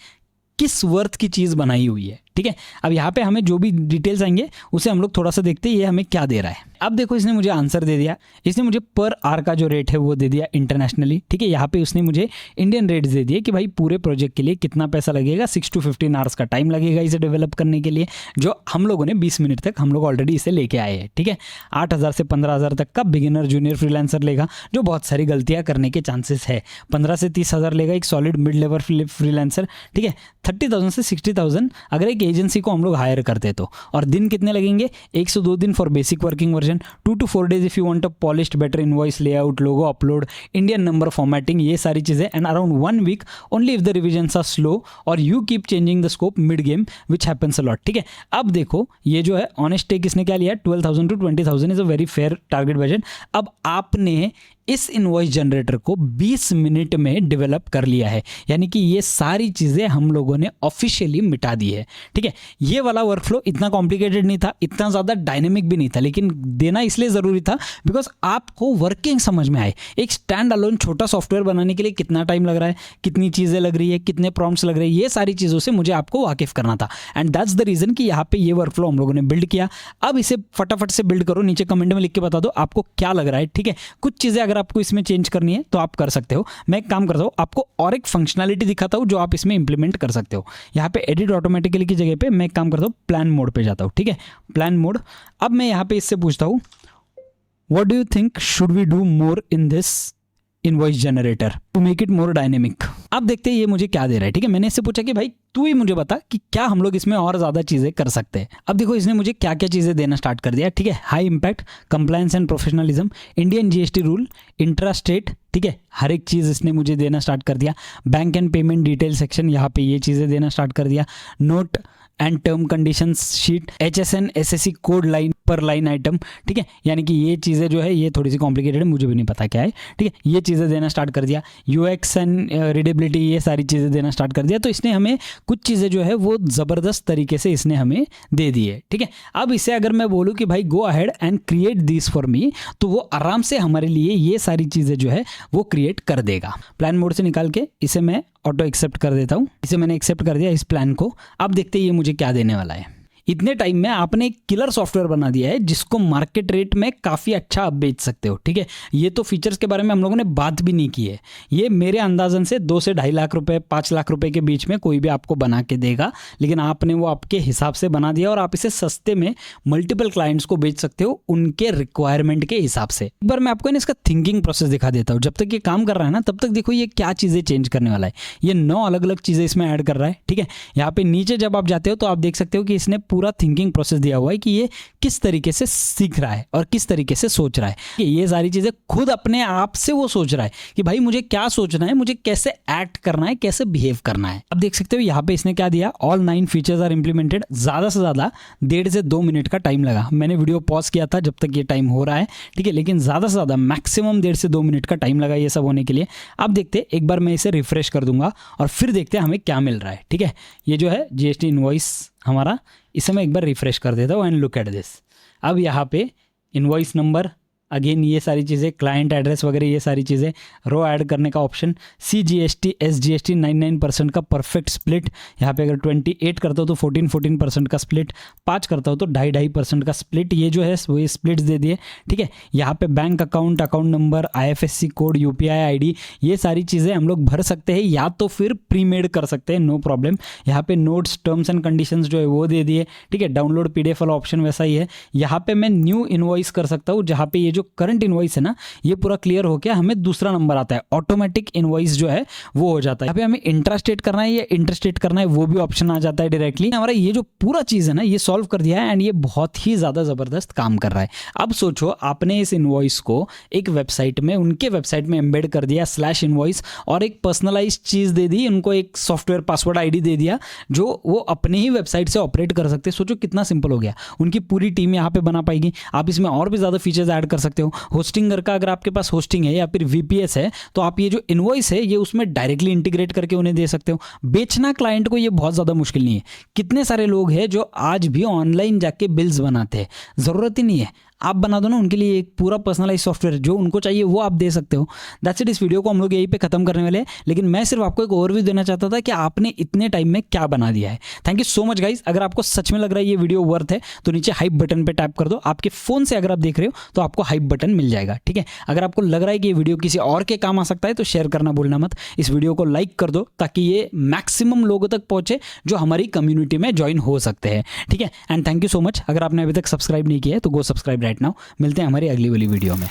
किस वर्थ की चीज़ बनाई हुई है, ठीक है। अब यहाँ पे हमें जो भी डिटेल्स आएंगे उसे हम लोग थोड़ा सा देखते हैं ये हमें क्या दे रहा है। अब देखो इसने मुझे आंसर दे दिया, इसने मुझे पर आवर का जो रेट है वो दे दिया इंटरनेशनली, ठीक है। यहाँ पे उसने मुझे इंडियन रेट्स दे दिए कि भाई पूरे प्रोजेक्ट के लिए कितना पैसा लगेगा, 6 to 15 आवर्स का टाइम लगेगा इसे डेवलप करने के लिए, जो हम लोगों ने 20 मिनट तक हम लोग ऑलरेडी इसे लेके आए हैं, ठीक है। 8,000 से 15,000 तक का बिगिनर जूनियर फ्रीलांसर लेगा, जो बहुत सारी गलतियाँ करने के चांसेस है। 15 से 30,000 लेगा एक सॉलिड मिड लेवल फ्रीलांसर, ठीक है। 30,000 से 60,000 अगर एक एजेंसी को हम लोग हायर करते तो, और दिन कितने लगेंगे? 1 से 2 दिन for basic working version, 2 to 4 days if you want a polished better invoice layout, logo upload, Indian number formatting, ये सारी चीजें, and around 1 week only if the revisions are slow और you keep changing the scope mid game which happens a lot, ठीक है। अब देखो ये जो है ऑनेस्ट टेक इसने क्या लिया, 12,000 to 20,000 is a very fair target budget. अब आपने इस इनवॉइस जनरेटर को 20 मिनट में डेवलप कर लिया है, यानी कि ये सारी चीज़ें हम लोगों ने ऑफिशियली मिटा दी है। ठीक है, ये वाला वर्कफ्लो इतना कॉम्प्लिकेटेड नहीं था, इतना ज़्यादा डायनेमिक भी नहीं था, लेकिन देना इसलिए ज़रूरी था बिकॉज आपको वर्किंग समझ में आए। एक स्टैंड अलोन छोटा सॉफ्टवेयर बनाने के लिए कितना टाइम लग रहा है, कितनी चीज़ें लग रही है, कितने प्रॉम्प्ट्स लग रहे हैं, ये सारी चीज़ों से मुझे आपको वाकिफ करना था। एंड दैट्स द रीज़न कि यहाँ पे ये वर्कफ्लो हम लोगों ने बिल्ड किया। अब इसे फटाफट से बिल्ड करो, नीचे कमेंट में लिख के बता दो आपको क्या लग रहा है। ठीक है, कुछ चीज़ें अगर आपको इसमें चेंज करनी है तो आप कर सकते हो। मैं एक काम करता हूँ, आपको और एक फंक्शनैलिटी दिखाता हूँ जो आप इसमें इंप्लीमेंट कर सकते हो। यहाँ पे एडिट ऑटोमेटिकली की जगह पे मैं एक काम करता हूँ, प्लान मोड पे जाता हूँ। ठीक है, प्लान मोड। अब मैं यहाँ पे इससे पूछता हूँ, what do you think should we do more in this invoice generator to make it more dynamic. अब देखते हैं ये मुझे क्या दे रहा है। ठीक है, मैंने इससे पूछा कि भाई तू ही मुझे बता कि क्या हम लोग इसमें और ज़्यादा चीज़ें कर सकते हैं। अब देखो इसने मुझे क्या क्या चीज़ें देना स्टार्ट कर दिया। ठीक है, high impact, compliance and professionalism, Indian GST rule, intra state. ठीक है, हर एक चीज़ इसने मुझे देना स्टार्ट कर दिया। Bank and payment detail section, यहाँ पे ये चीज़ें देना स्टार्ट कर दिया। Note and term conditions sheet, HSN SSC code line पर लाइन आइटम। ठीक है, यानी कि ये चीज़ें जो है ये थोड़ी सी कॉम्प्लिकेटेड है, मुझे भी नहीं पता क्या है। ठीक है, ये चीज़ें देना स्टार्ट कर दिया। UX एंड रीडेबिलिटी, ये सारी चीज़ें देना स्टार्ट कर दिया। तो इसने हमें कुछ चीज़ें जो है वो ज़बरदस्त तरीके से इसने हमें दे दी है। ठीक है, अब इसे अगर मैं बोलूँ कि भाई go ahead and create this for me, तो वो आराम से हमारे लिए ये सारी चीज़ें जो है वो क्रिएट कर देगा। प्लान मोड से निकाल के इसे मैं ऑटो एक्सेप्ट कर देता हूँ। इसे मैंने एक्सेप्ट कर दिया इस प्लान को। अब देखते हैं ये मुझे क्या देने वाला है। इतने टाइम में आपने एक किलर सॉफ्टवेयर बना दिया है जिसको मार्केट रेट में काफ़ी अच्छा आप बेच सकते हो। ठीक है, ये तो फीचर्स के बारे में हम लोगों ने बात भी नहीं की है। ये मेरे अंदाजन से 2 से 2.5 लाख रुपए, 5 लाख रुपए के बीच में कोई भी आपको बना के देगा, लेकिन आपने वो आपके हिसाब से बना दिया और आप इसे सस्ते में मल्टीपल क्लाइंट्स को बेच सकते हो उनके रिक्वायरमेंट के हिसाब से। एक बार मैं आपको इसका थिंकिंग प्रोसेस दिखा देता हूँ। जब तक ये काम कर रहा है ना, तब तक देखो ये क्या चीज़ें चेंज करने वाला है। ये 9 अलग अलग चीज़ें इसमें ऐड कर रहा है। ठीक है, यहाँ पे नीचे जब आप जाते हो तो आप देख सकते हो कि इसने पूरा थिंकिंग प्रोसेस दिया हुआ है कि ये किस तरीके से सीख रहा है और किस तरीके से सोच रहा है। कि ये सारी चीज़ें खुद अपने आप से वो सोच रहा है कि भाई मुझे क्या सोचना है, मुझे कैसे एक्ट करना है, कैसे बिहेव करना है। अब देख सकते हो यहाँ पे इसने क्या दिया, ऑल 9 फीचर्स आर इंप्लीमेंटेड। ज़्यादा से ज़्यादा 1.5 से 2 मिनट का टाइम लगा। मैंने वीडियो पॉज किया था जब तक ये टाइम हो रहा है। ठीक है, लेकिन ज़्यादा से ज़्यादा मैक्सिमम 1.5 से 2 मिनट का टाइम लगा ये सब होने के लिए। अब देखते एक बार मैं इसे रिफ्रेश कर दूंगा और फिर देखते हैं हमें क्या मिल रहा है। ठीक है, ये जो है GST इनवॉइस हमारा, इसे मैं एक बार रिफ्रेश कर देता हूँ एंड लुक एट दिस। अब यहाँ पे इनवॉइस नंबर, अगेन ये सारी चीज़ें, क्लाइंट एड्रेस वगैरह ये सारी चीज़ें, रो ऐड करने का ऑप्शन, CGST SGST 99% का परफेक्ट स्प्लिट। यहाँ पे अगर 28 करता हो तो 14% का स्प्लिट, 5 करता हो तो 2.5% का स्प्लिट। ये जो है वो ये स्प्लिट्स दे दिए। ठीक है, यहाँ पे bank account, account number, IFSC code, UPI ID, ये सारी चीज़ें हम लोग भर सकते हैं या तो फिर प्री मेड कर सकते हैं, नो प्रॉब्लम। यहाँ पे नोट्स, टर्म्स एंड कंडीशंस जो है वो दे दिए। ठीक है, डाउनलोड PDF वाला ऑप्शन वैसा ही है। यहाँ पे मैं न्यू इनवॉइस कर सकता हूँ, जहाँ पे ये जो करंट इनवॉइस है ना ये पूरा क्लियर हो गया, हमें दूसरा नंबर आता है, ऑटोमेटिक इनवॉइस जो है वो हो जाता है। यहाँ पे हमें इंट्रास्टेट करना है या इंटरस्टेट करना है वो भी ऑप्शन आ जाता है डायरेक्टली। हमारा ये जो पूरा चीज़ है ना ये सॉल्व कर दिया है एंड ये बहुत ही ज़्यादा ज़बरदस्त काम कर रहा है। अब सोचो आपने इस इनवॉइस को एक वेबसाइट में, उनके वेबसाइट में एम्बेड कर दिया /इनवॉइस और एक पर्सनलाइज चीज़ दे दी उनको, एक सॉफ्टवेयर पासवर्ड ID दे दिया जो वो अपने ही वेबसाइट से ऑपरेट कर सकते हैं। सोचो कितना सिंपल हो गया, उनकी पूरी टीम यहाँ पे बना पाएगी। आप इसमें और भी ज़्यादा फीचर्स ऐड कर सकते हो। होस्टिंगर का अगर आपके पास होस्टिंग है या फिर VPS है तो आप ये जो इनवॉइस है ये उसमें डायरेक्टली इंटीग्रेट करके उन्हें दे सकते हो। बेचना क्लाइंट को ये बहुत ज़्यादा मुश्किल नहीं है। कितने सारे लोग हैं जो आज भी ऑनलाइन जाके बिल्स बनाते हैं, ज़रूरत ही नहीं है, आप बना दो ना उनके लिए एक पूरा पर्सनलाइज सॉफ्टवेयर, जो उनको चाहिए वो आप दे सकते हो। That's it. इस वीडियो को हम लोग यहीं पे खत्म करने वाले हैं, लेकिन मैं सिर्फ आपको एक ओवरव्यू देना चाहता था कि आपने इतने टाइम में क्या बना दिया है। Thank you so much guys. अगर आपको सच में लग रहा है ये वीडियो वर्थ है तो नीचे हाइप बटन पे टैप कर दो। आपके फोन से अगर आप देख रहे हो तो आपको हाइप बटन मिल जाएगा। ठीक है, अगर आपको लग रहा है कि ये वीडियो किसी और के काम आ सकता है तो शेयर करना भूलना मत। इस वीडियो को लाइक कर दो ताकि ये मैक्सिमम लोगों तक पहुंचे जो हमारी कम्युनिटी में ज्वाइन हो सकते हैं। ठीक है, and thank you so much. अगर आपने अभी तक सब्सक्राइब नहीं किया है तो गो सब्सक्राइब राइट नाउ। मिलते हैं हमारी अगली वाली वीडियो में।